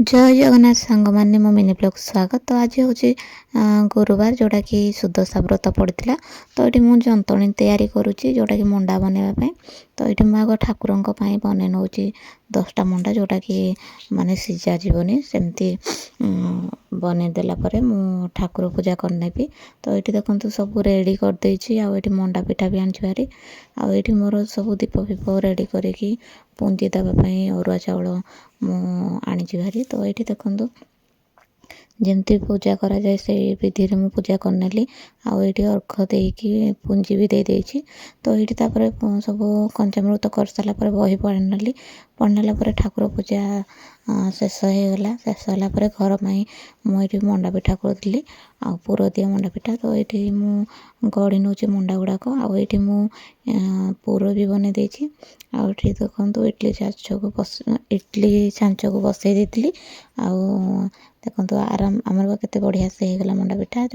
जय जगन्नाथ सांग मैंने मो मिनी ब्लॉग स्वागत। तो आज हूँ गुरुवार जोटा कि सुदशा व्रत पड़ता। तो ये मुझे जंतणी तैयारी करुच्ची जोटा कि मंडा बनवाई। तो ये मुझे आग ठाकुर बन नौ 10टा मंडा जोटा कि माने सीझा जीवनी सेमती बनईदेला मु ठाकुर पूजा करनेबी। तो ये देखो सब रेडी करदे आठ मंडा पिठा भी आनी भारी आठ मोर सब दीप फीप रेडी करी पुंजी देवाई अरुआ चाउल आनी भारी। तो ये देखो जमती पूजा करा जाए से विधि रे मु पूजा करनेली आठ अर्घ देकी पुंजी भी दे देछि। तो ये सब कंचामृत कर सारापर बही पढ़ी पढ़नेला ठाकुर पूजा शेष होगला। शेष होगापर घर माई मुझे मंडा पिठा करी आ पुर दिए मंडा पिठा। तो ये गढ़ी नौ मंडा गुड़ाक आठ मु पुर भी बन देछि। आठ देखो इडली छांच को बसई देती देखो आराम आमर केते बढ़िया से होगला मंडा पिठा।